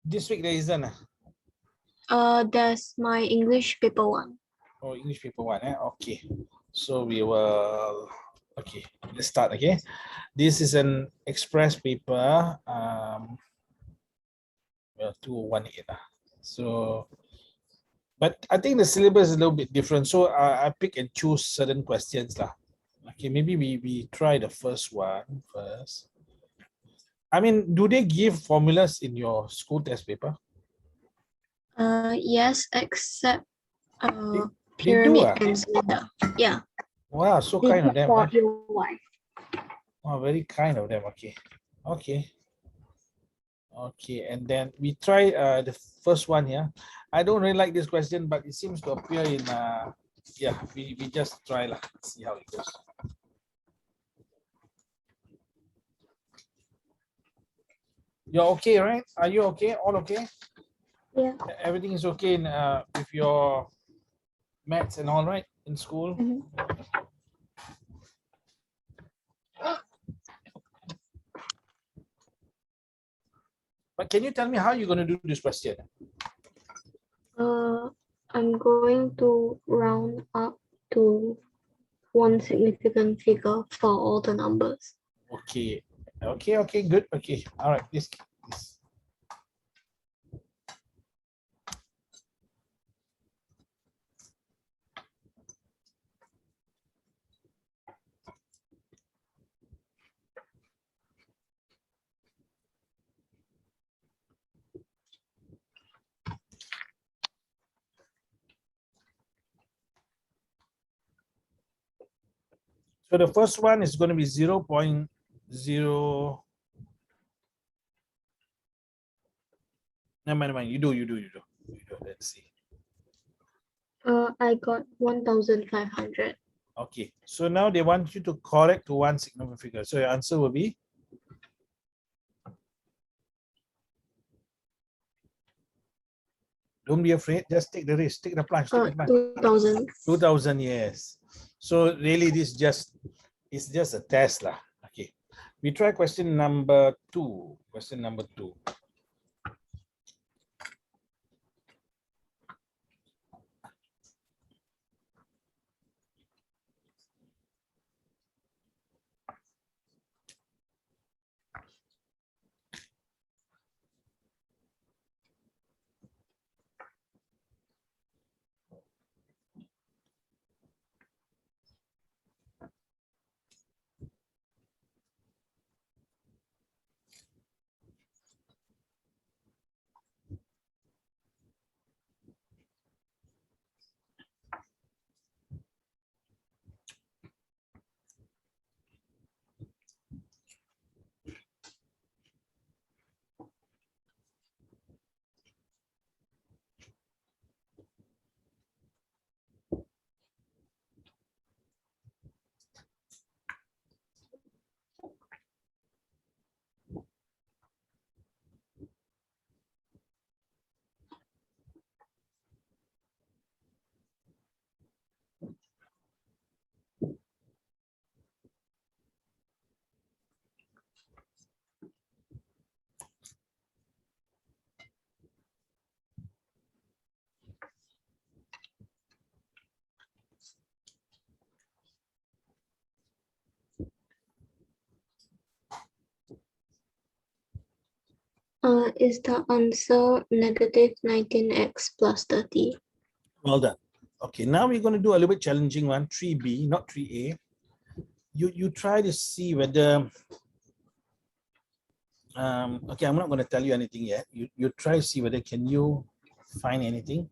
This week there isn't. There's my English paper 1. Oh, English paper 1. Okay. So we will. Okay, let's start. Okay. This is an express paper. Well, 2018. So, but I think the syllabus is a little bit different. So I pick and choose certain questions lah. Okay, maybe we try the first one first. I mean, do they give formulas in your school test paper? Yes, except They do. pyramid and cylinder. Yeah. Wow, so kind of them. For your wife. Wow, very kind of them. Okay. Okay. Okay, and then we try the first one here. I don't really like this question, but it seems to appear in yeah, we just try lah, see how it goes. You're okay, right? Are you okay? All okay? Yeah. Everything is okay in with your maths and all right in school? Mhm. But can you tell me how you're going to do this question? I'm going to round up to one significant figure for all the numbers. Okay. Okay, okay, good. Okay. All right. This. So the first one is going to be 0.0. Never mind. You do. Let's see. I got 1,500. Okay. So now they want you to correct to one significant figure. So your answer will be? Don't be afraid. Just take the risk. Take the plunge. Take the plunge. 2,000. 2,000, yes. So really, this is just a test lah. Okay. We try question number 2. Question number 2. Is the answer negative 19x plus 30? Well done. Okay, now we're going to do a little bit challenging one, 3B, not 3A. You try to see whether, okay, I'm not going to tell you anything yet. You try to see whether can you find anything.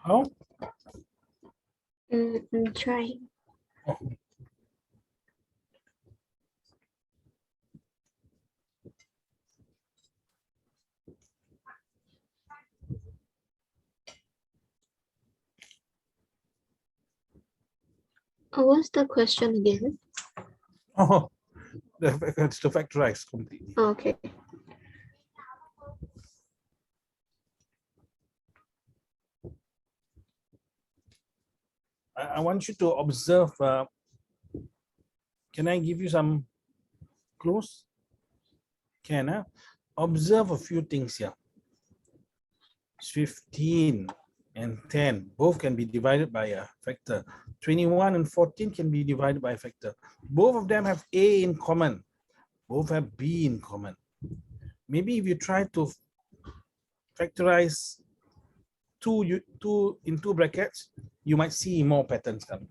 How? I'm trying. Oh, what's the question again? Oh, it's to factorize completely. Okay. I want you to observe. Can I give you some clues? Can I observe a few things here? 15 and 10 both can be divided by a factor. 21 and 14 can be divided by a factor. Both of them have A in common. Both have B in common. Maybe if you try to factorize two in two brackets, you might see more patterns coming.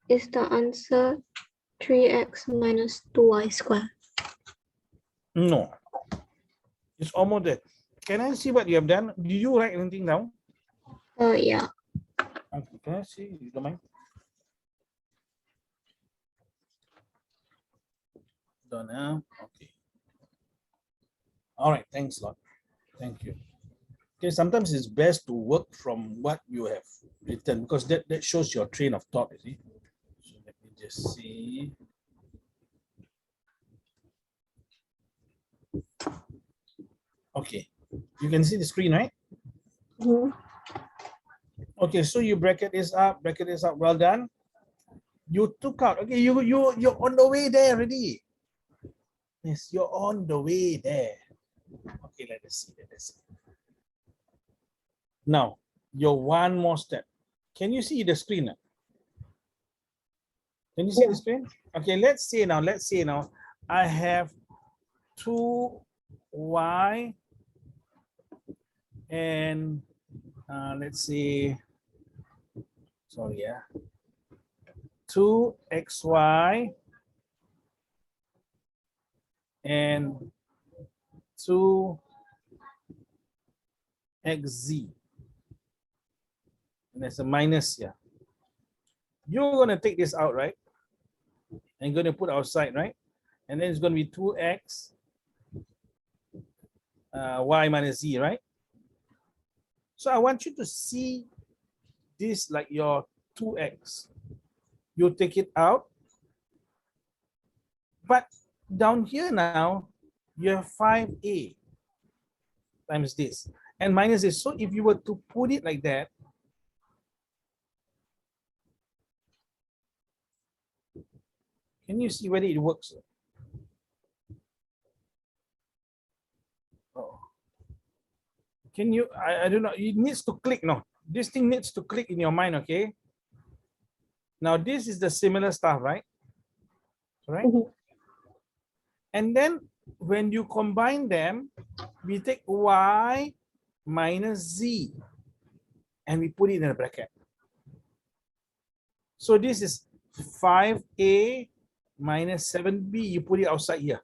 Is the answer 3x minus 2y squared? No, it's almost there. Can I see what you have done? Did you write anything down? Yeah. Okay, can I see? You don't mind? Done. Okay. All right. Thanks a lot. Thank you. Okay, sometimes it's best to work from what you have written because that shows your train of thought, you see. So let me just see. Okay, you can see the screen, right? Mhm. Okay, so you bracket this up, well done. You took out, okay, you're on the way there already. Yes, you're on the way there. Okay, let us see. Now, you're one more step. Can you see the screen? Can you see the screen? Okay, let's say now, I have 2y and let's see, sorry, 2xy and 2xz. And there's a minus here. You're going to take this out, right? And going to put outside, right? And then it's going to be 2x y minus z, right? So I want you to see this like your 2x. You take it out. But down here now, you have 5a times this and minus this. So if you were to put it like that, can you see whether it works? Oh. Can you, I don't know, it needs to click, no? This thing needs to click in your mind, okay? Now this is the similar stuff, right? Right? Mhm. And then when you combine them, we take y minus z and we put it in a bracket. So this is 5a minus 7b, you put it outside here.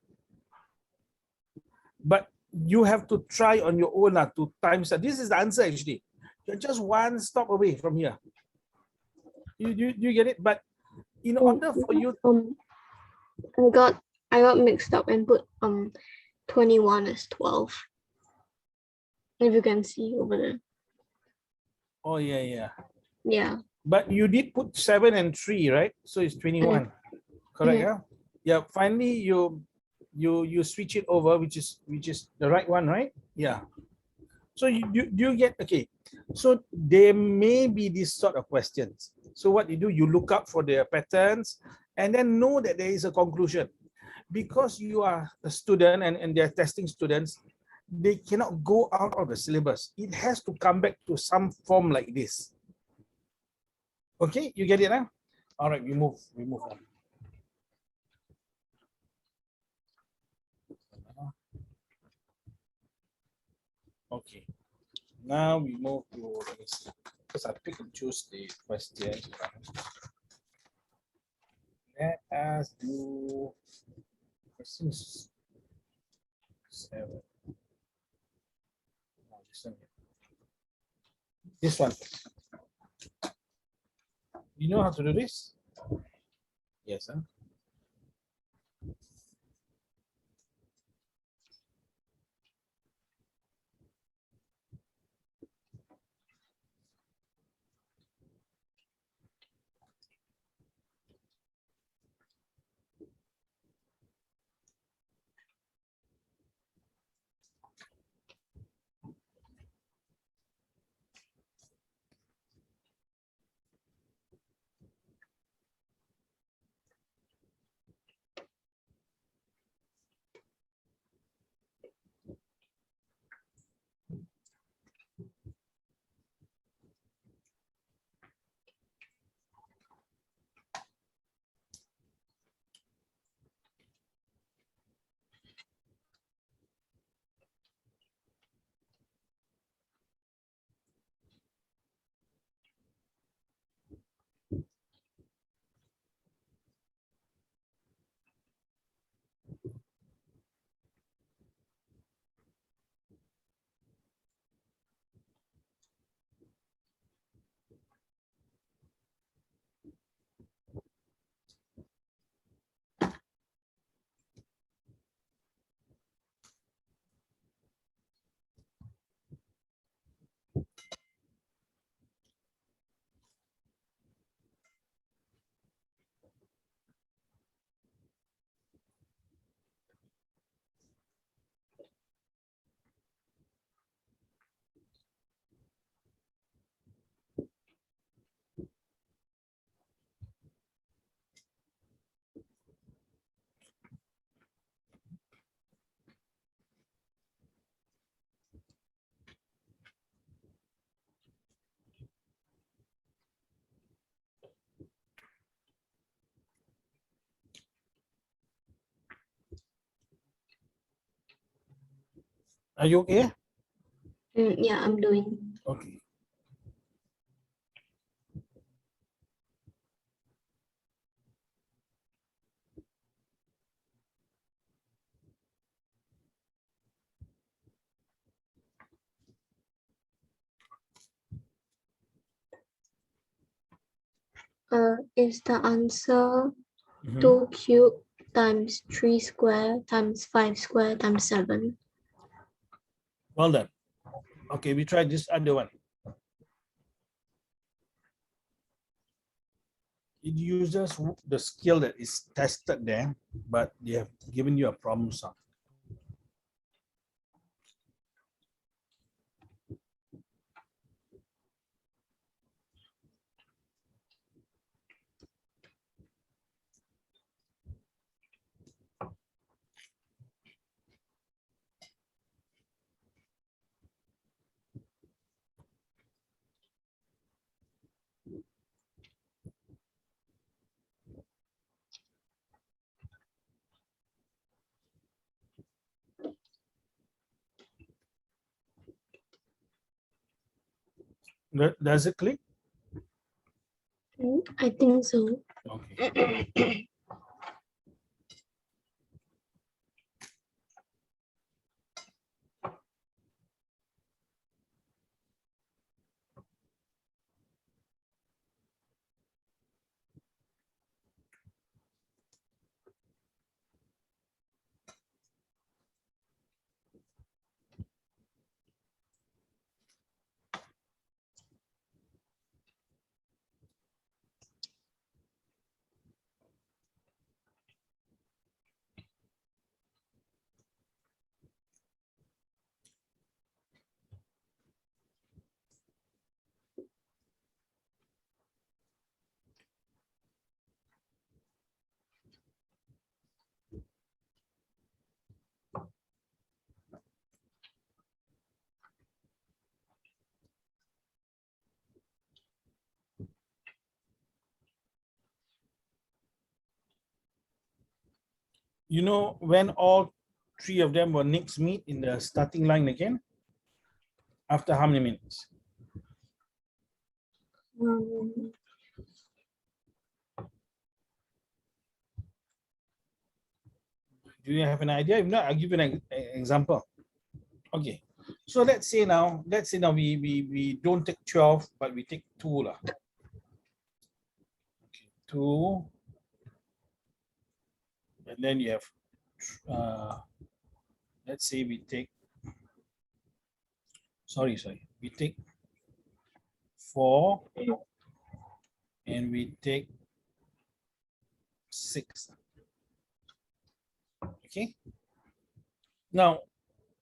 But you have to try on your own to times that. This is the answer actually. You're just one stop away from here. You get it? But in order for you, I got mixed up and put 21 as 12. If you can see over there. oh yeah. Yeah. But you did put 7 and 3, right? So it's 21. Correct, yeah? Yeah, finally you switch it over, which is the right one, right? Yeah. So you get, okay. So there may be this sort of questions. So what you do, you look up for the patterns and then know that there is a conclusion. Because you are a student and they're testing students, they cannot go out of the syllabus. It has to come back to some form like this. Okay, you get it now? All right, we move on. Okay, now we move to, let me see, because I pick and choose the questions. Let us do questions 7. No, this one here. This one. You know how to do this? Yes, huh? Are you okay? Yeah, I'm doing. Okay. Is the answer Mhm. 2 cubed times 3 square times 5 square times 7? Well done. Okay, we try this other one. It uses the skill that is tested there, but they have given you a problem sum. Does it click? I think so. Okay. You know when all three of them were next meet in the starting line again? After how many minutes? Um, Do you have an idea? If not, I'll give you an example. Okay. So let's say now we don't take 12, but we take 2 lah. Okay, 2, and then you have let's say we take we take 4 and we take 6. Okay. Now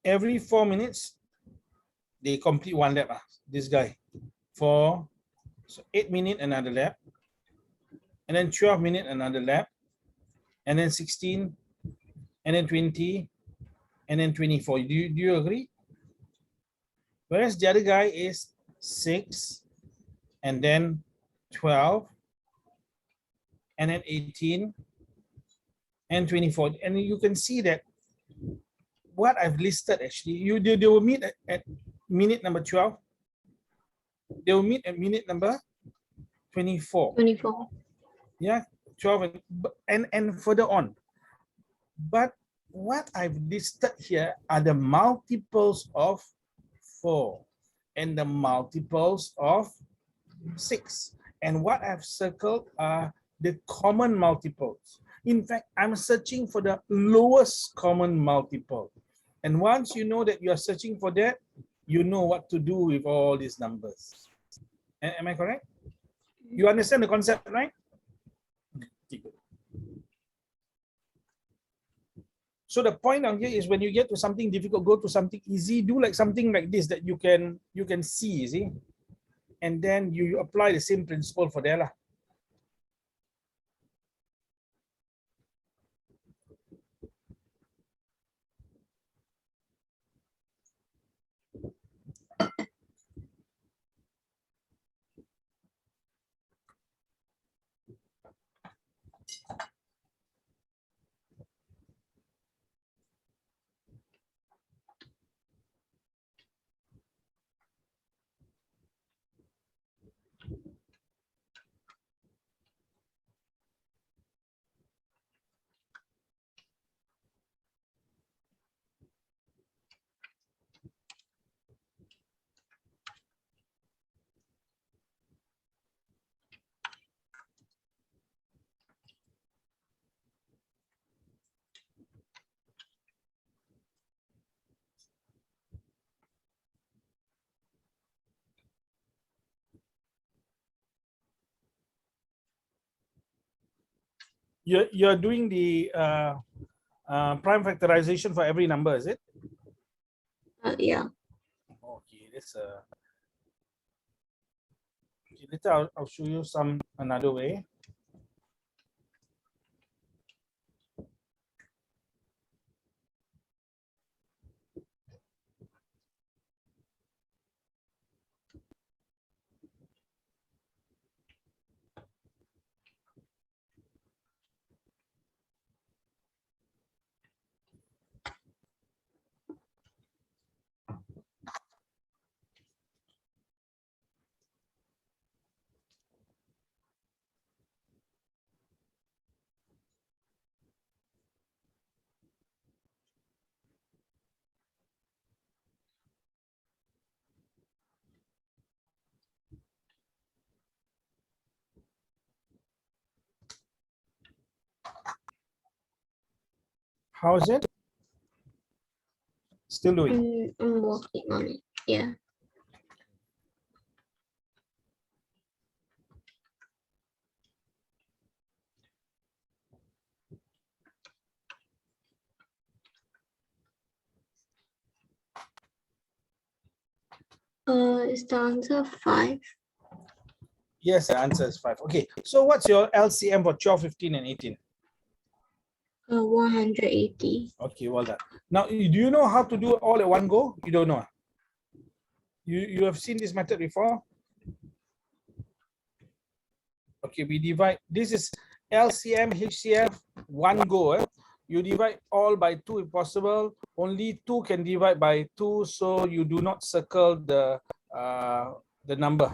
every 4 minutes they complete 1 lap. This guy 4, so 8 minutes another lap, and then 12 minutes another lap, and then 16, and then 20, and then 24. Do you agree? Whereas the other guy is 6, and then 12, and then 18, and 24. And you can see that what I've listed actually, they will meet at minute number 12. They will meet at minute number 24. 24. Yeah, 12 and further on. But what I've listed here are the multiples of 4 and the multiples of 6. And what I've circled are the common multiples. In fact, I'm searching for the lowest common multiple. And once you know that you are searching for that, you know what to do with all these numbers. Am I correct? You understand the concept, right? So the point on here is when you get to something difficult, go to something easy. Do like something like this that you can see, see, and then you apply the same principle for there lah. You're doing the prime factorization for every number, is it? Yeah. Okay, that's okay, later I'll show you another way. How is it? Still doing? I'm working on it. Yeah. Is the answer 5? Yes, the answer is 5. Okay, so what's your LCM for 12, 15, and 18? 180. Okay, well done. Now, do you know how to do it all at one go? You don't know? You have seen this method before? Okay, we divide. This is LCM, HCF, one go. You divide all by 2 if possible. Only 2 can divide by 2, so you do not circle the number.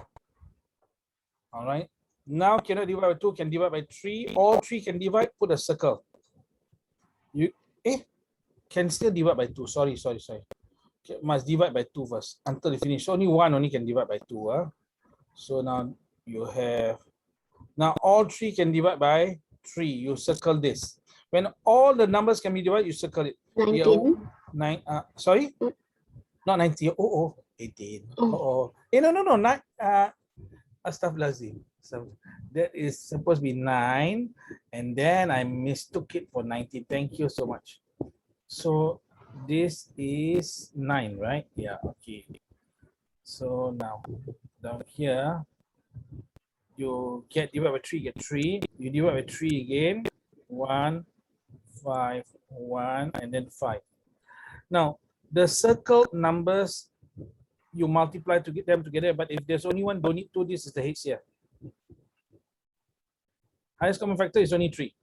All right. Now cannot divide by 2, can divide by 3. All 3 can divide, put a circle. You can still divide by 2. Sorry. Okay, must divide by 2 first until you finish. So only one only can divide by 2. So now you have, now all 3 can divide by 3. You circle this. When all the numbers can be divided, you circle it. 19. Sorry? Mm. Not 90. Oh, 18. Oh. No. Astaghfirullahaladzim. So that is supposed to be 9. And then I mistook it for 90. Thank you so much. So this is 9, right? Yeah, okay. So now down here, you get divided by 3, get 3. You divide by 3 again. 1, 5, 1, and then 5. Now, the circled numbers, you multiply to get them together, but if there's only one, don't need 2, this is the HCF. Highest common factor is only 3.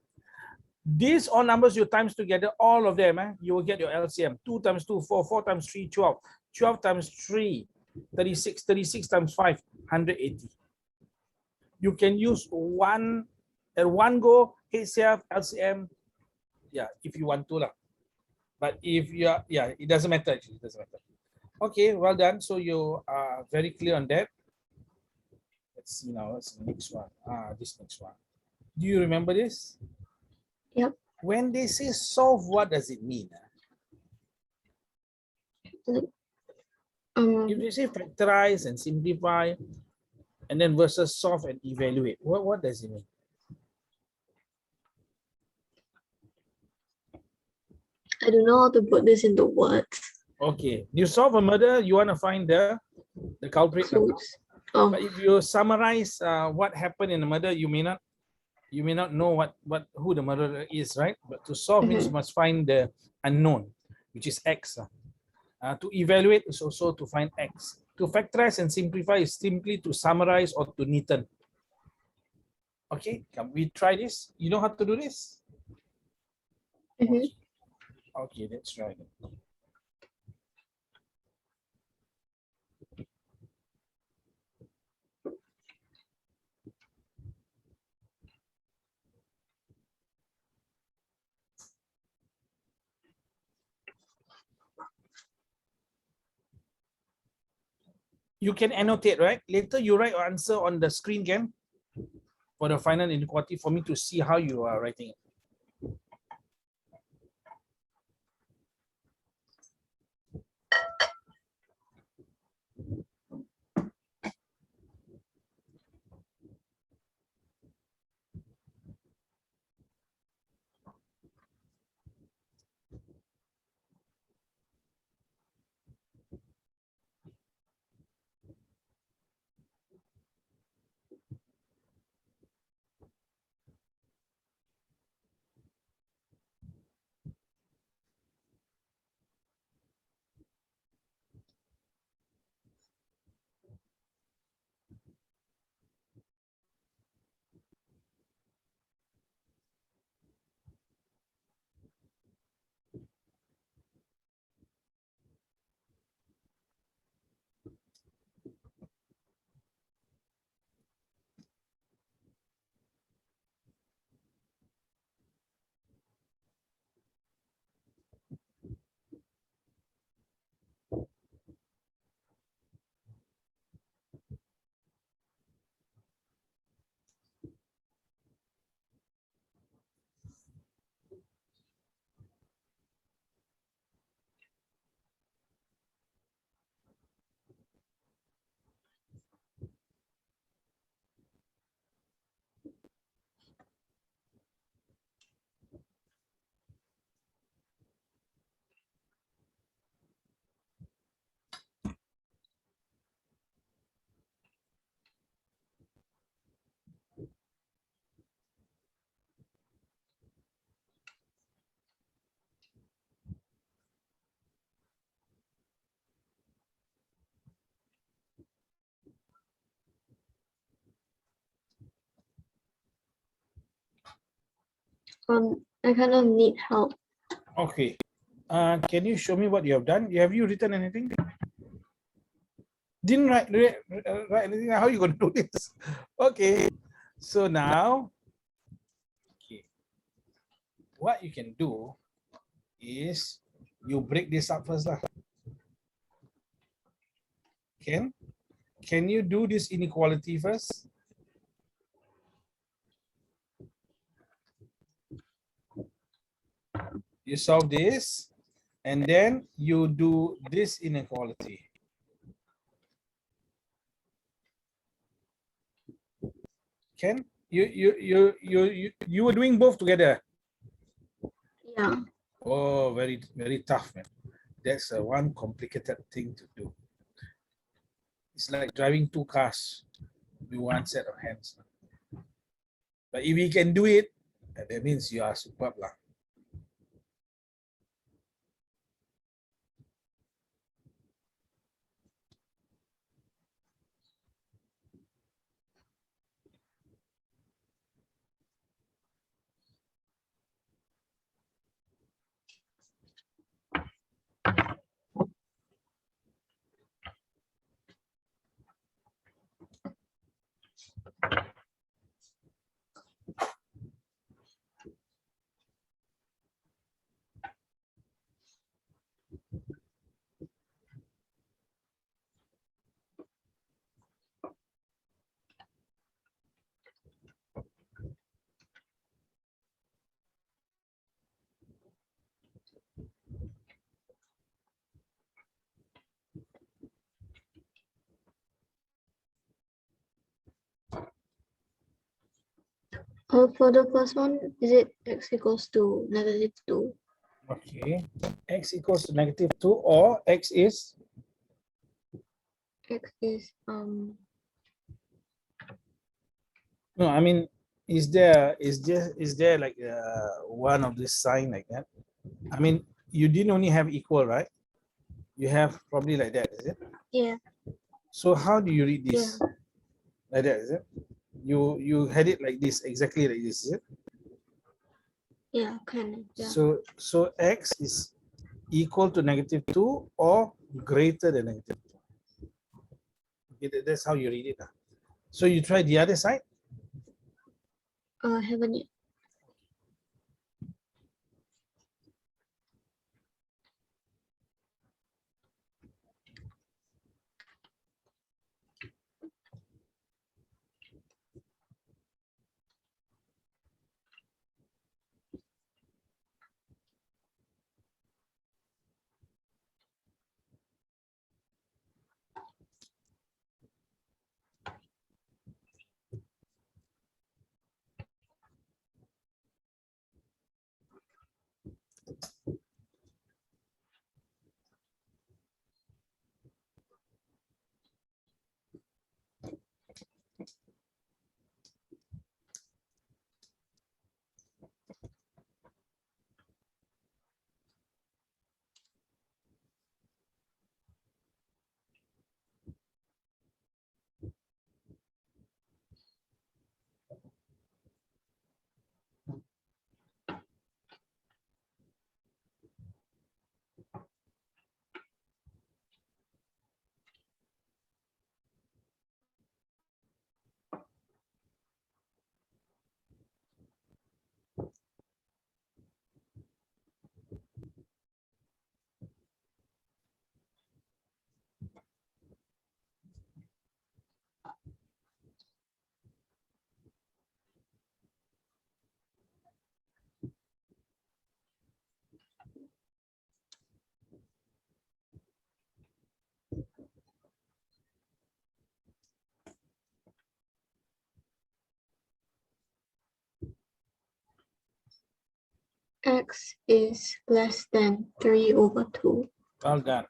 These all numbers you times together, all of them, you will get your LCM. 2 times 2, 4, 4 times 3, 12. 12 times 3, 36, 36 times 5, 180. You can use one go, HCF, LCM, yeah, if you want to lah. But if you are, yeah, it doesn't matter actually, it doesn't matter. Okay, well done. So you are very clear on that. Let's see now, what's the next one? This next one. Do you remember this? Yep. When they say solve, what does it mean? If they say factorize and simplify, and then versus solve and evaluate, what does it mean? I don't know how to put this into words. Okay, you solve a murder, you want to find the culprit. Oh. But if you summarize what happened in the murder, you may not know who the murderer is, right? But to solve means you must find the unknown, which is X. To evaluate is also to find X. To factorize and simplify is simply to summarize or to neaten. Okay, can we try this? You know how to do this? Okay, let's try it. You can annotate, right? Later you write your answer on the screen, Ken, for the final inequality for me to see how you are writing it. I kind of need help. Okay. Can you show me what you have done? Have you written anything? Didn't write anything. How are you going to do this? Okay. So now, okay, what you can do is you break this up first. Can you do this inequality first? You solve this, and then you do this inequality. Ken, you were doing both together. Yeah. Oh, very tough, man. That's one complicated thing to do. It's like driving two cars with one set of hands. But if you can do it, that means you are superb lah. For the first one, is it x equals to -2? Okay, x equals to -2, or x is X is no. I mean, is there like one of this sign like that? I mean, you didn't only have equal, right? You have probably like that, is it? yeah. So how do you read this? Like that, is it? You had it like this, exactly like this, is it? Yeah, kind of. Yeah. So x is equal to -2 or greater than -2. Okay, that's how you read it. So you try the other side. Haven't yet. X is less than 3/2. Well done.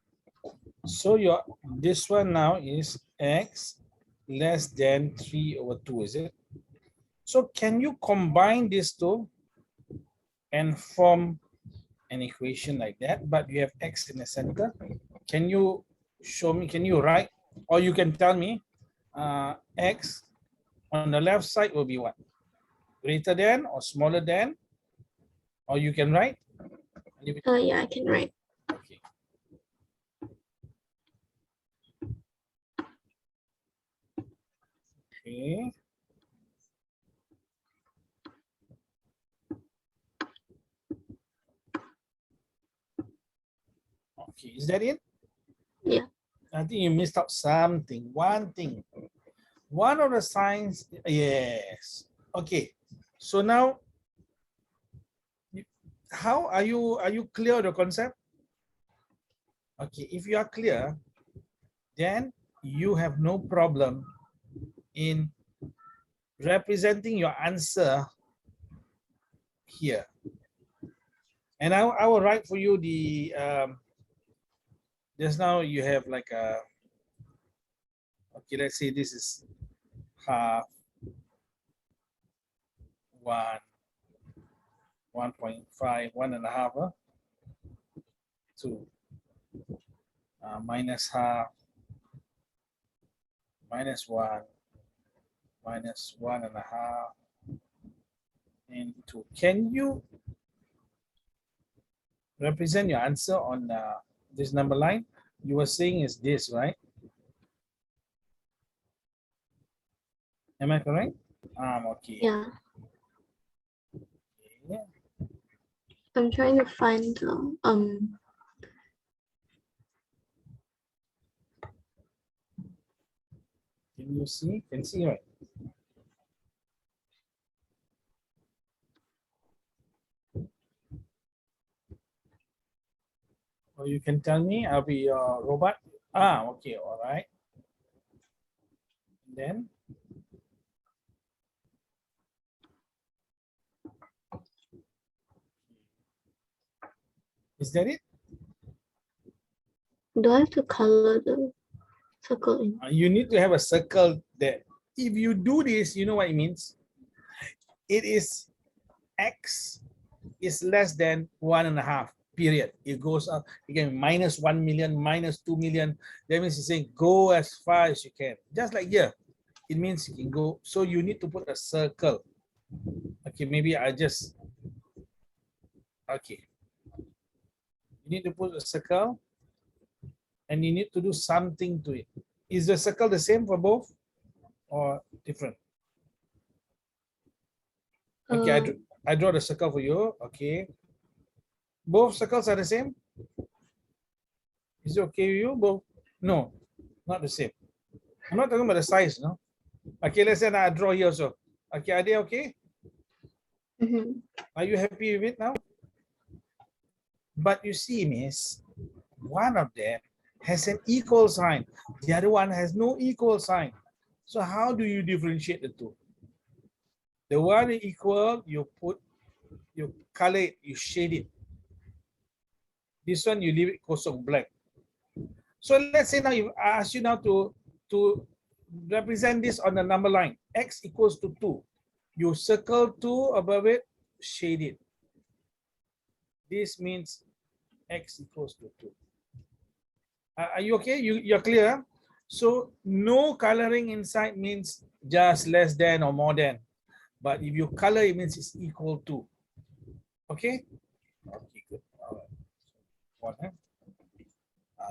So your this one now is x less than 3/2, is it? So can you combine these two and form an equation like that, but you have x in the center? Can you show me, can you write, or you can tell me x on the left side will be what? Greater than or smaller than? Or you can write? Yeah, I can write. Okay. Okay. Okay, is that it? Yeah. I think you missed out something. One thing. One of the signs. Yes. Okay. So now, how are you? Are you clear the concept? Okay. If you are clear, then you have no problem in representing your answer here. And I will write for you the just now you have like a, okay, let's say this is half, 1, 1.5, 1.5, 2, minus half, minus 1, minus 1.5, and 2. Can you represent your answer on this number line? You were saying is this, right? Am I correct? Okay. Yeah, Yeah. I'm trying to find the Can you see? Can see, right? Or you can tell me, I'll be your robot. Okay, all right. Then, is that it? do I have to color the circle in? You need to have a circle there. If you do this, you know what it means? It is X is less than 1.5, period. It goes up, you can minus 1 million, minus 2 million. That means it's saying go as far as you can. Just like here, it means you can go. So you need to put a circle. Okay, maybe I just, okay. You need to put a circle and you need to do something to it. Is the circle the same for both or different? Okay, I draw the circle for you. Okay. Both circles are the same? Is it okay with you? Both? No, not the same. I'm not talking about the size, no? Okay, let's say I draw here also. Okay, are they okay? Are you happy with it now? But you see, miss, one of them has an equal sign. The other one has no equal sign. So how do you differentiate the two? The one equal, you color it, you shade it. This one, you leave it kosong black. So let's say now I ask you now to represent this on the number line. X equals to 2. You circle 2 above it, shade it. This means X equals to 2. Are you okay? You're clear? So no coloring inside means just less than or more than. But if you color, it means it's equal to. Okay? Okay, good. All right.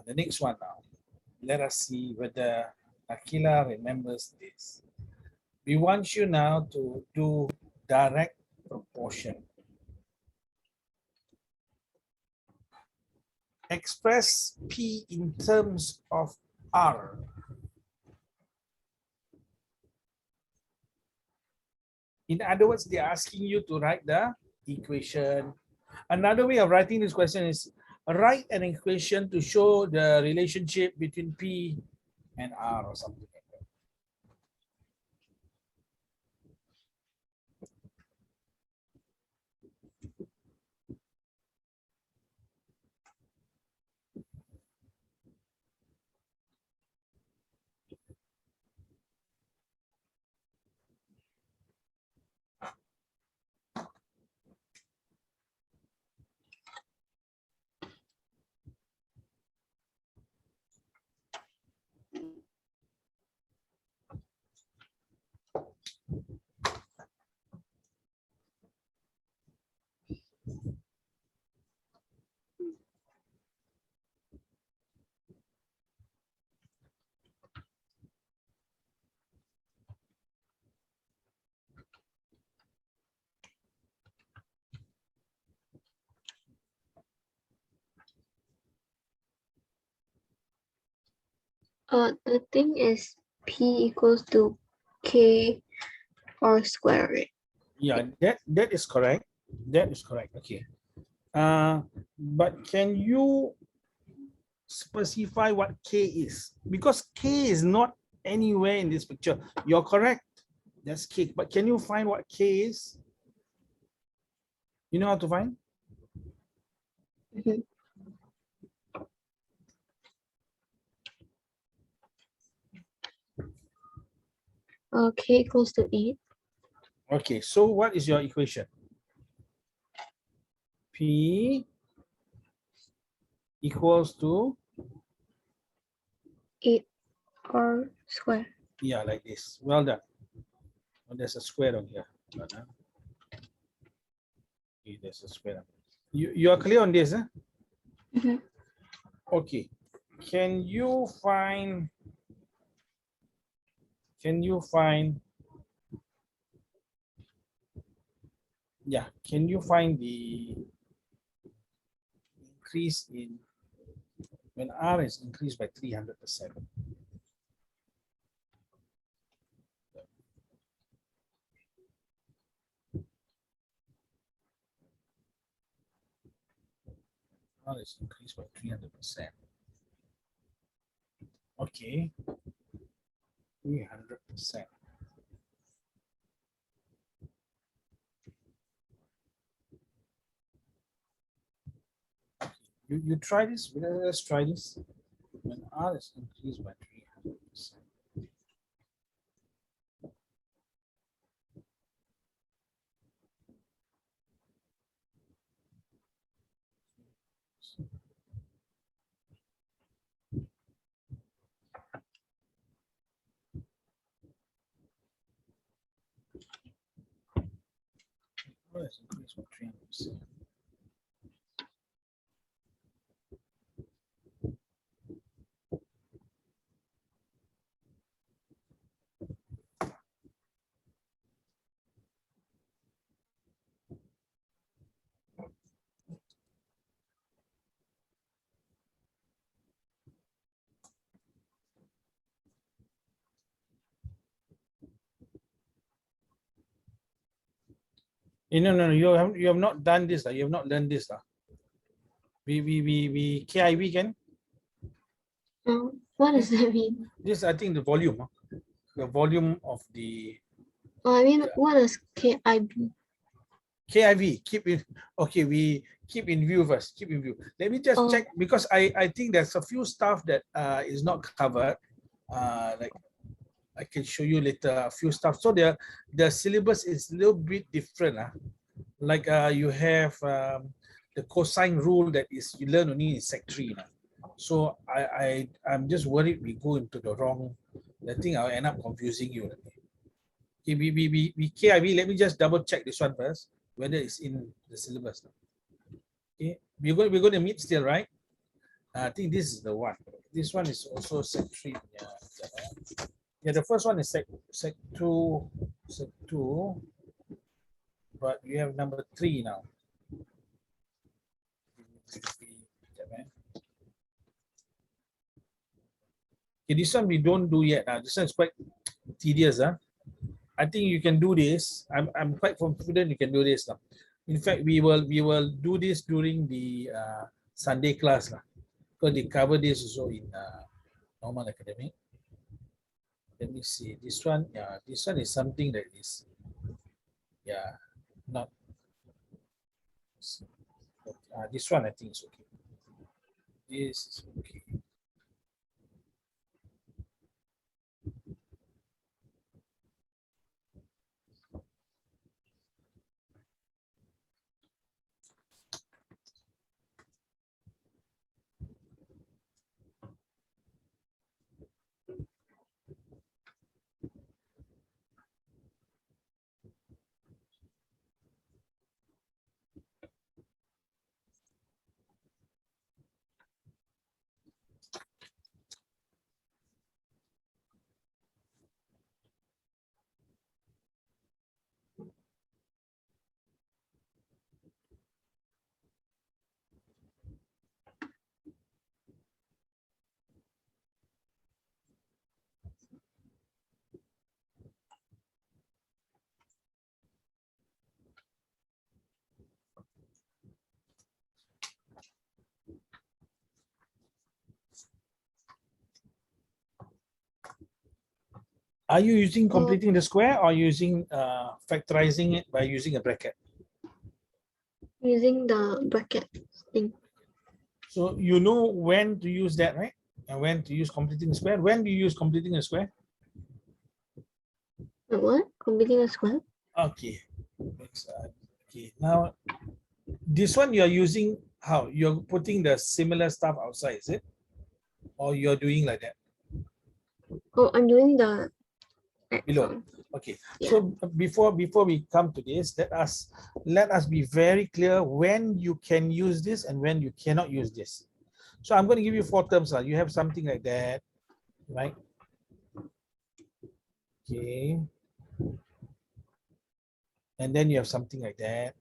The next one now. Let us see whether Aqilah remembers this. We want you now to do direct proportion. Express P in terms of R. In other words, they're asking you to write the equation. Another way of writing this question is write an equation to show the relationship between P and R or something. The thing is P equals to K R square, right? Yeah, that is correct. That is correct. Okay. But can you specify what K is? Because K is not anywhere in this picture. You're correct. That's K. But can you find what K is? You know how to find? Mhm. K equals to 8. Okay, so what is your equation? P equals to, 8 R square. yeah, like this. Well done. Oh, there's a square on here. Well done. Okay, there's a square. You are clear on this, huh? Mhm. Okay. Can you find yeah, can you find the increase in when R is increased by 300%? R is increased by 300%. Okay, 300%. You try this. Let's try this. When R is increased by 300%. R is increased by 300%. No, you have not done this. You have not learned this. We KIV can. What does that mean? This I think the volume. The volume of the I mean, what does KIB? KIV. Keep in okay. We keep in view first. Keep in view. Let me just Oh, check because I think there's a few stuff that is not covered. Like I can show you later a few stuff. So the syllabus is a little bit different. Like you have the cosine rule that is you learn only in Sec 3 now. So I'm just worried we go into the wrong. I think I'll end up confusing you. Okay, we KIV. Let me just double check this one first whether it's in the syllabus. Okay, we're going to meet still, right? I think this is the one. This one is also Sec 3. Yeah, the first one is Sec 2, Sec 2, but we have number 3 now. Okay, this one we don't do yet. This one is quite tedious. I think you can do this. I'm quite confident you can do this. In fact, we will do this during the Sunday class. Because they cover this also in normal academic. Let me see. This one, yeah, this one is something that is, yeah, not. This one I think is okay. This is okay. Are you using completing the square or using factorizing it by using a bracket? Using the bracket thing. So you know when to use that, right? And when to use completing the square. When do you use completing the square? What? Completing a square? Okay. Okay. Now this one you are using how? You're putting the similar stuff outside, is it? Or you're doing like that? Oh, I'm doing the Below. axon. Okay. Yeah. So before we come to this, let us be very clear when you can use this and when you cannot use this. So I'm going to give you 4 terms. You have something like that, right? Okay. And then you have something like that.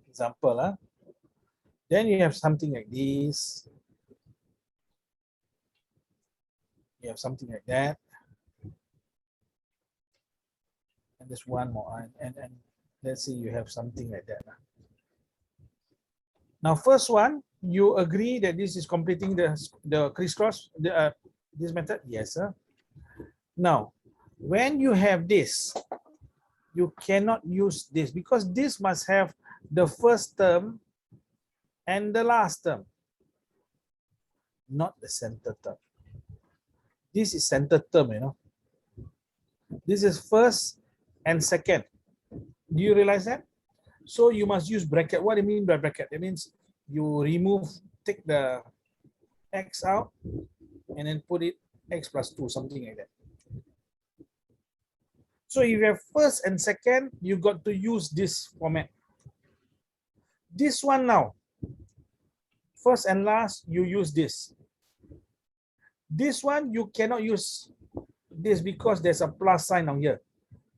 Example. Then you have something like this. You have something like that. And there's one more. And let's say you have something like that. Now, first one, you agree that this is completing the crisscross, this method? Yes, sir. Now, when you have this, you cannot use this because this must have the first term and the last term, not the center term. This is center term, you know. This is first and second. Do you realize that? So you must use bracket. What do you mean by bracket? That means you remove, take the x out and then put it x plus 2, something like that. So if you have first and second, you got to use this format. This one now, first and last, you use this. This one, you cannot use this because there's a plus sign on here.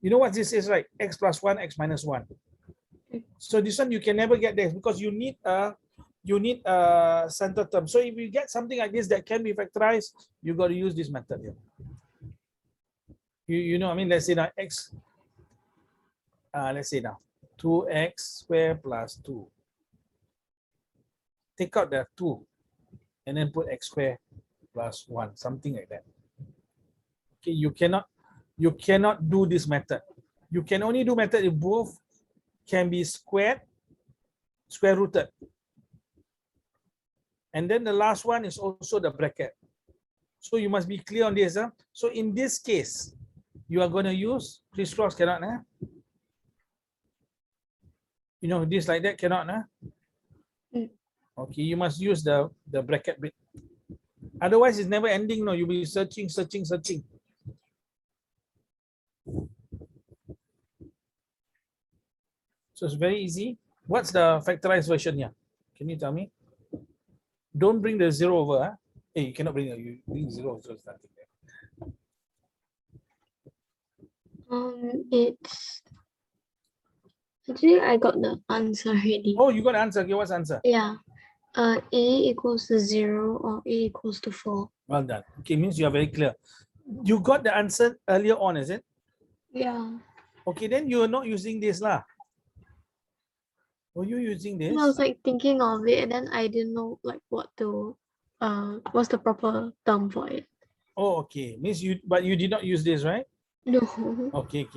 You know what this is, right? X plus 1, x minus 1. So this one, you can never get this because you need a center term. So if you get something like this that can be factorized, you got to use this method here. You know, I mean, let's say now x, let's say now 2x squared plus 2. Take out the 2 and then put x squared plus 1, something like that. Okay, you cannot do this method. You can only do method if both can be squared, square rooted. And then the last one is also the bracket. So you must be clear on this. So in this case, you are going to use crisscross, cannot. You know, this like that cannot. Okay, you must use the bracket bit. Otherwise, it's never ending. No, you'll be searching. So it's very easy. What's the factorized version here? Can you tell me? Don't bring the 0 over. Hey, you cannot bring it. You bring 0, so it's nothing there. It's actually I got the answer already. Oh, you got the answer. Okay, what's the answer? Yeah. A equals to 0 or A equals to 4. Well done. Okay, means you are very clear. You got the answer earlier on, is it? Yeah. Okay, then you are not using this lah. Were you using this? I was like thinking of it and then I didn't know like what's the proper term for it. Oh, okay. Means but you did not use this, right? No. Okay.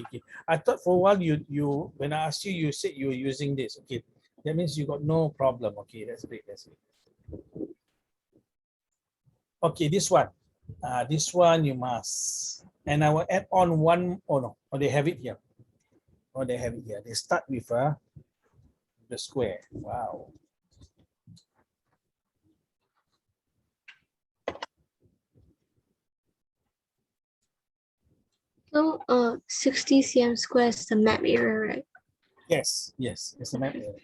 I thought for a while you when I asked you, you said you were using this. Okay, that means you got no problem. Okay, that's great. Okay, this one you must. And I will add on one. Oh no, oh they have it here. They start with the square. Wow. So 60 cm square is the map area, right? Yes, it's the map area.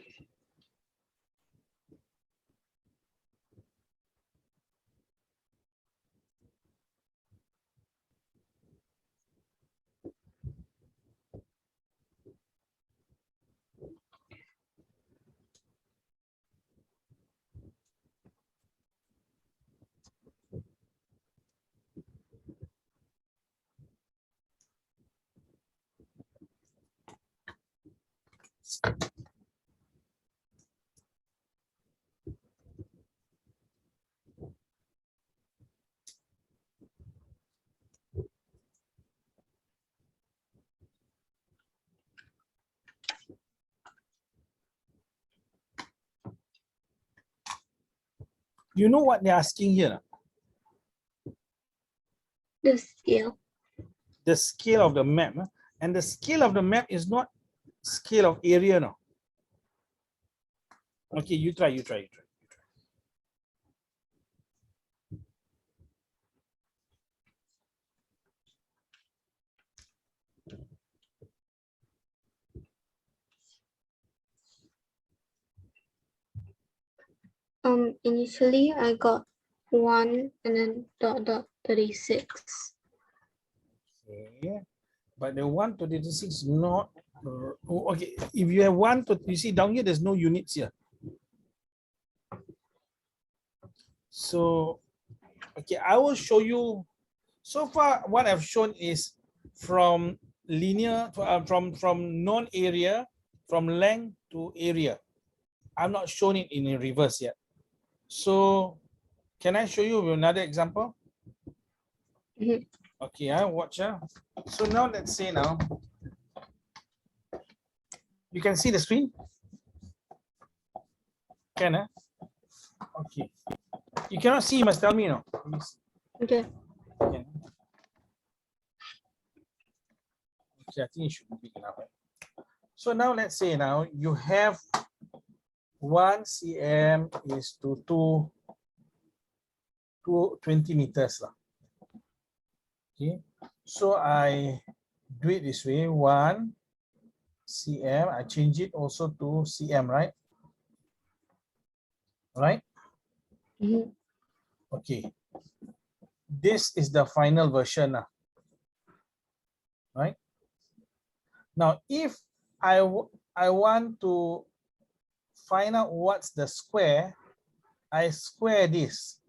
You know what they're asking here? The scale. The scale of the map. And the scale of the map is not scale of area now. Okay, you try. Initially I got 1 and then dot 36. Okay. But the 1 to 36 is not okay. If you have 1 to, you see down here, there's no units here. So, okay, I will show you. So far, what I've shown is from linear, from non-area, from length to area. I'm not showing it in reverse yet. So, can I show you another example? Mhm. Okay, I watch. So now let's say now, you can see the screen? Can Okay. You cannot see, you must tell me, no? Okay. Okay. Okay, I think it should be big enough. So now let's say now you have 1 cm is to 20 meters. Okay, so I do it this way, 1 cm, I change it also to cm, right? Right? Mhm. Okay, this is the final version, right? Now, if I want to find out what's the square, I square this.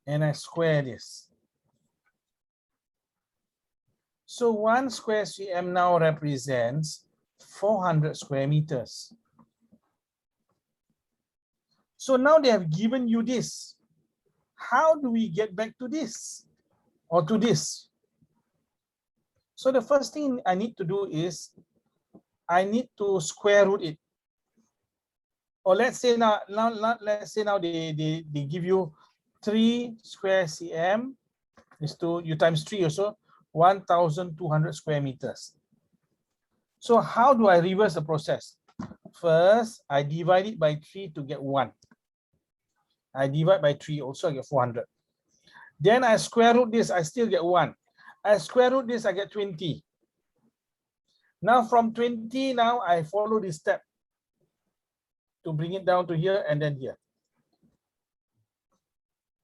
And I square this. So 1 square cm now represents 400 square meters. So now they have given you this. How do we get back to this or to this? So the first thing I need to do is I need to square root it. Or let's say now they give you 3 square cm is to you times 3 also 1,200 square meters. So how do I reverse the process? First, I divide it by 3 to get 1. I divide by 3 also, I get 400. Then I square root this, I still get 1. I square root this, I get 20. Now from 20, now I follow this step to bring it down to here and then here.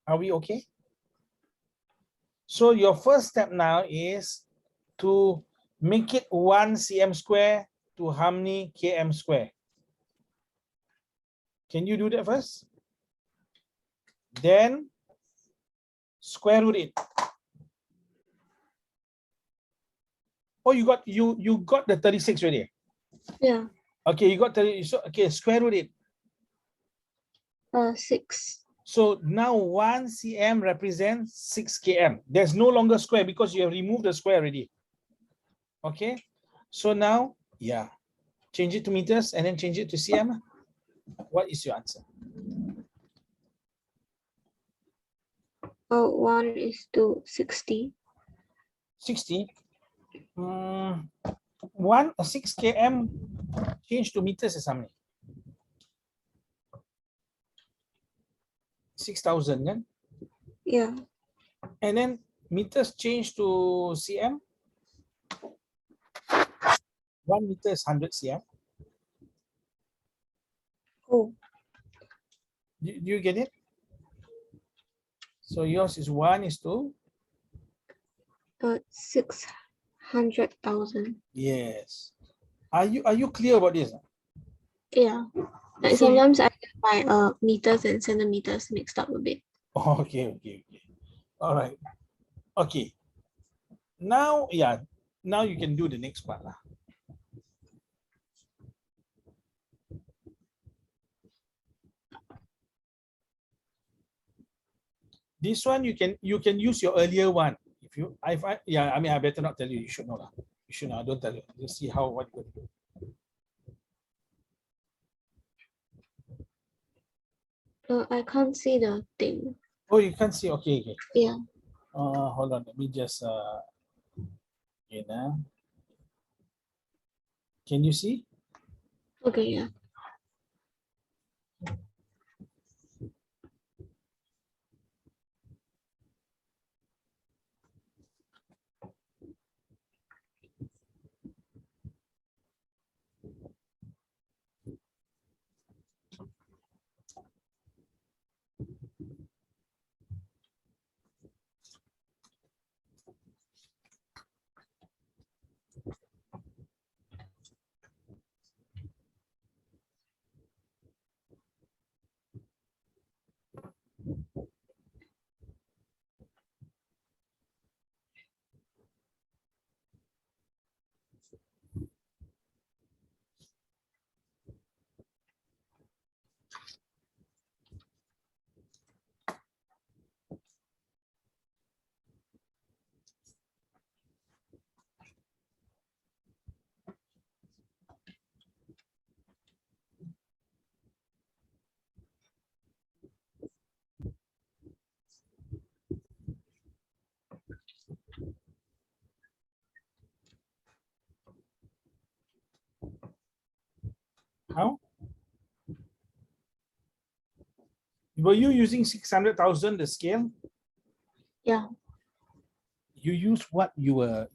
Are we okay? So your first step now is to make it 1 cm square to how many km square? Can you do that first? Then square root it. Oh, you got the 36 already. Yeah. Okay, you got 30. So okay, square root it. 6. So now 1 cm represents 6 km. There's no longer square because you have removed the square already. Okay, so now, yeah, change it to meters and then change it to cm. What is your answer? 1 is to 60. 60. 6 km change to meters is how many? 6,000, kan? Yeah. And then meters change to cm. 1 meter is 100 cm. Oh. Do you get it? So yours is 1 is to? 600,000. Yes. Are you clear about this? Yeah. Like So sometimes I get my meters and centimeters mixed up a bit. okay. All right. Okay. Now, yeah. Now you can do the next part. This one you can use your earlier one. If you I mean I better not tell you. You should know. You should know. Don't tell you. Let's see what you're going to do. I can't see the thing. Oh, you can't see. Okay, okay. Yeah. Hold on. Let me just you know. Can you see? Okay, yeah. How? Were you using 600,000 the scale? Yeah. You use what you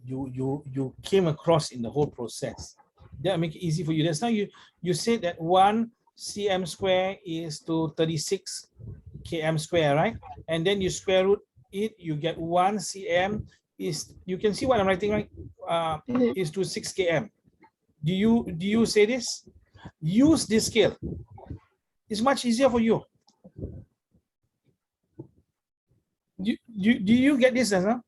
came across in the whole process. That make it easy for you. That's now you said that 1 cm square is to 36 km square, right? And then you square root it, you get 1 cm is, you can see what I'm writing, right? Mhm. Is to 6 km. Do you say this? Use this scale. It's much easier for you. Do you get this, huh?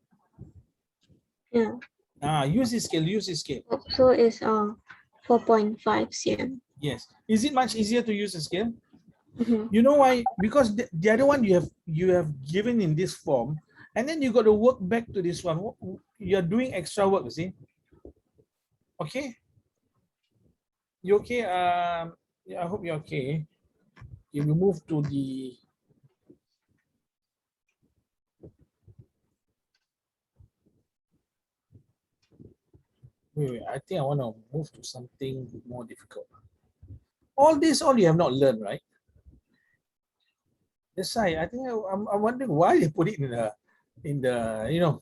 Yeah. Use this scale. Use this scale. So it's 4.5 cm. Yes. Is it much easier to use a scale? Mhm. You know why? Because the other one you have given in this form, and then you got to work back to this one. You're doing extra work, you see. Okay. You okay? Yeah, I hope you're okay. If we move to the wait, I think I want to move to something more difficult. All you have not learned, right? That's why I think I'm wondering why they put it in the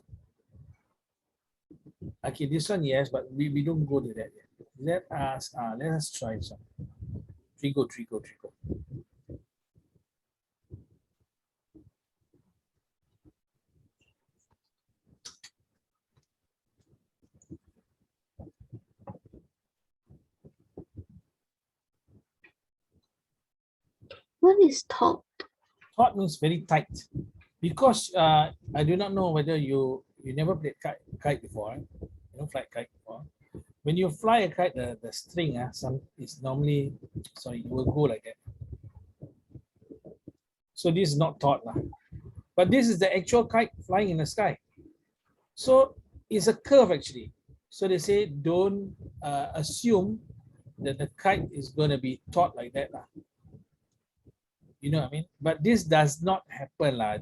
okay, this one yes, but we don't go to that yet. Let us try some. Trigo. What is top? Taut means very tight. Because I do not know whether you never played kite before, right? You don't fly kite before. When you fly a kite, the string is normally, sorry, it will go like that. So this is not taut lah. But this is the actual kite flying in the sky. So it's a curve actually. So they say don't assume that the kite is going to be taut like that lah. You know what I mean? But this does not happen lah.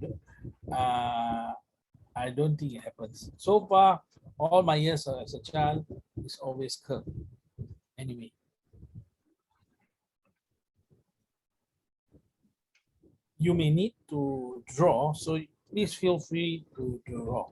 I don't think it happens. So far, all my years as a child, it's always curved. Anyway, you may need to draw, so please feel free to draw.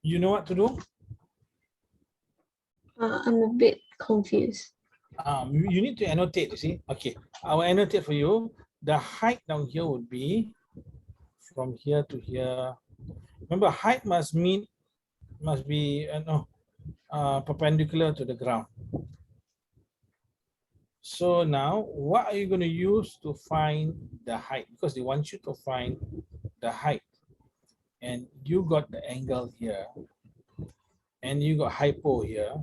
You know what to do? I'm a bit confused. You need to annotate, you see. Okay, I will annotate for you. The height down here would be from here to here. Remember, height must be perpendicular to the ground. So now, what are you going to use to find the height? Because they want you to find the height. And you got the angle here. And you got hypo here.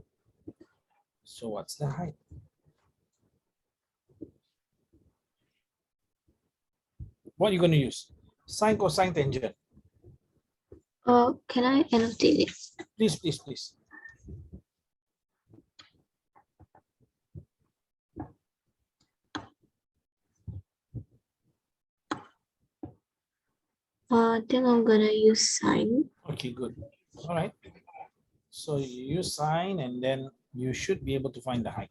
So what's the height? What are you going to use? Sine, cosine, tangent. Can I annotate it? Please, please, please. Then I'm gonna use sine. Okay, good. All right. So you use sine and then you should be able to find the height.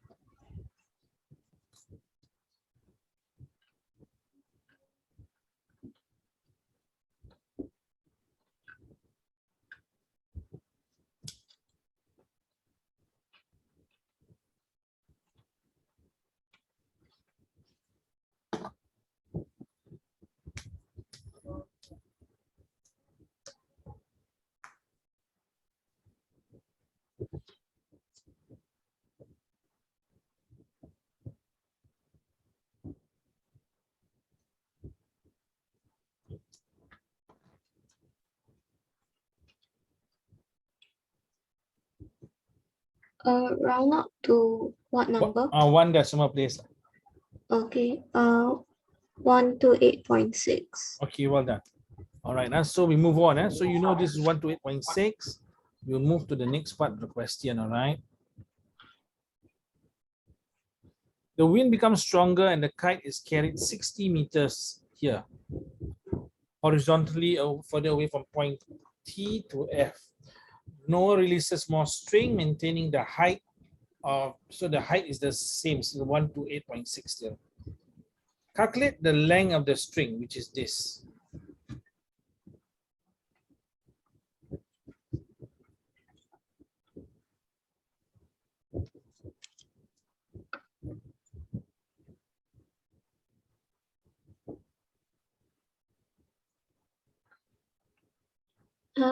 Round up to what number? One decimal place. Okay. 128.6. Okay, well done. All right, so we move on. So you know this is 1 to 8.6. We'll move to the next part of the question, all right? The wind becomes stronger and the kite is carried 60 meters here, horizontally further away from point T to F. Noah releases more string, maintaining the height of, so the height is the same, so 1 to 8.6 still. Calculate the length of the string, which is this.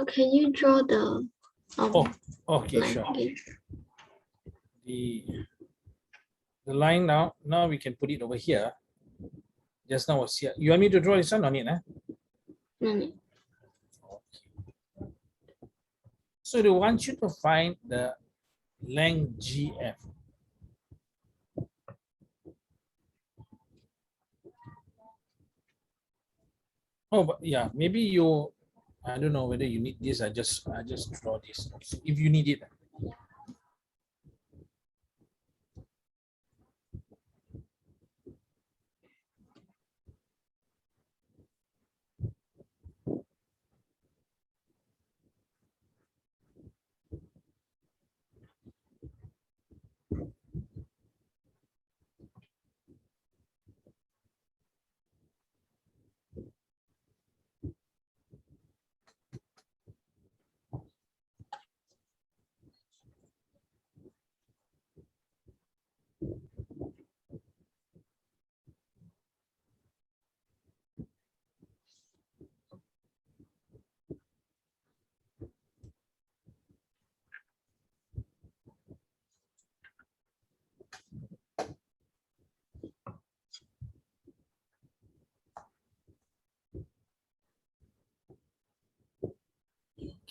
Can you draw the Okay, line sure. again? The line now we can put it over here. Just now was here. You want me to draw this one on it? No. Okay. So they want you to find the length GF. Oh, but yeah, maybe you, I don't know whether you need this. I just draw this if you need it.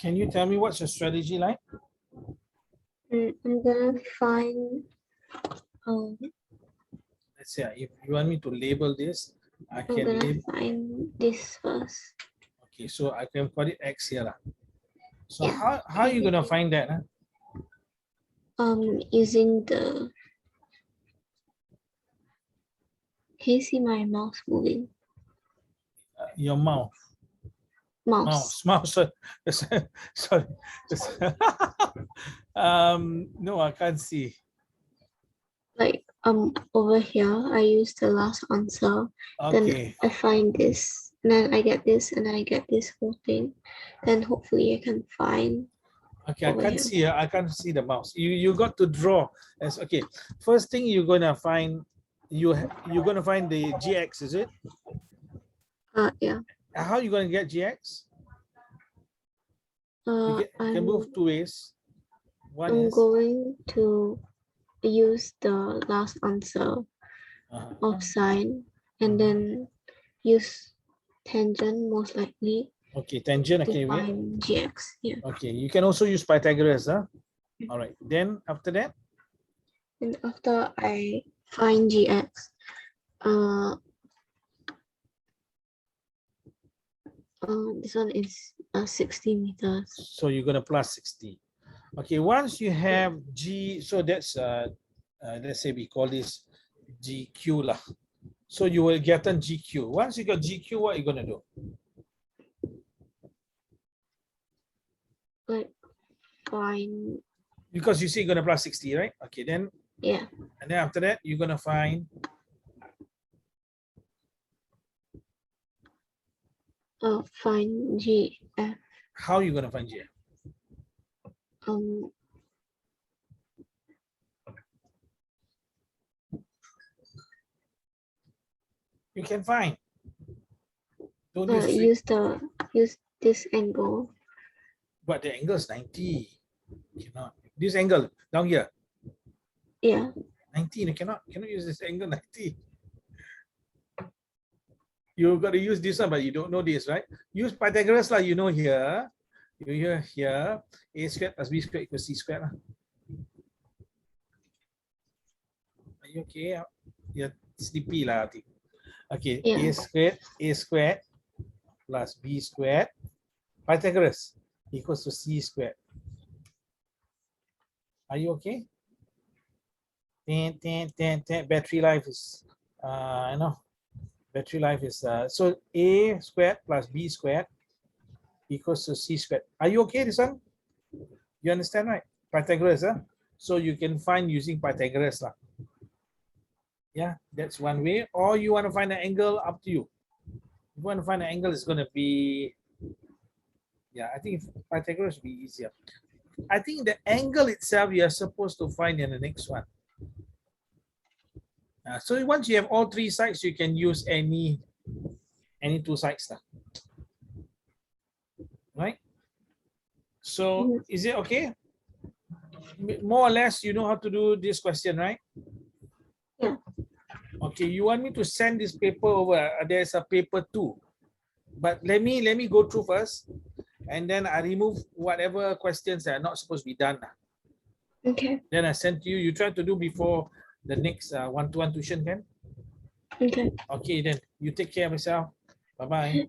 Can you tell me what's your strategy like? I'm gonna find. Let's say if you want me to label this, I I'm can gonna label. find this first. Okay, so I can put it X here. So Yeah. how are you gonna find that? Using the. Can you see my mouse moving? Your mouth. Mouse. Sorry. Sorry. No, I can't see. Like over here, I use the last answer. Okay. Then I find this, and then I get this, and I get this whole thing. Then hopefully I can find Okay, I over can't here. see. I can't see the mouse. You got to draw. As okay. First thing you're gonna find, you're gonna find the GX. Is it? Yeah. How you gonna get GX? You can move two ways. One I'm is going to use the last answer of uh, sine and then use tangent most likely okay, tangent. to Okay, wait. find gx. Yeah. Okay, you can also use Pythagoras. All right. Then after that, And after I find gx, this one is 60 meters. so you're gonna plus 60. Okay, once you have G, so that's let's say we call this GQ lah. So you will get an GQ. Once you got GQ, what are you gonna do? Like find, Because you see you're gonna plus 60, right? Okay, then yeah, and then after that you're gonna find find gf. how you gonna find GF. You can find. Don't use use this angle. but the angle is 90. Cannot. This angle down here. Yeah. 90. You cannot use this angle 90. You got to use this one, but you don't know this, right? Use Pythagoras lah. You know here. You hear here. A squared plus B squared equals C squared lah. Are you okay? You're sleepy lah, I think. Okay. Yeah. A squared plus B squared Pythagoras equals to C squared. Are you okay? Battery life is battery life is so A squared plus B squared equals to C squared. Are you okay this one? You understand, right? Pythagoras, so you can find using Pythagoras lah. Yeah, that's one way. Or you want to find an angle, up to you. If you want to find an angle, it's going to be, yeah, I think Pythagoras will be easier. I think the angle itself you are supposed to find in the next one. So once you have all three sides, you can use any two sides lah. Right? So is it okay? More or less, you know how to do this question, right? Yeah. Okay, you want me to send this paper over? There's a paper 2, but let me go through first, and then I remove whatever questions that are not supposed to be done. Okay. Then I send to you. You try to do before the next one-to-one tuition, can? Okay. Okay, then you take care of yourself. Bye bye.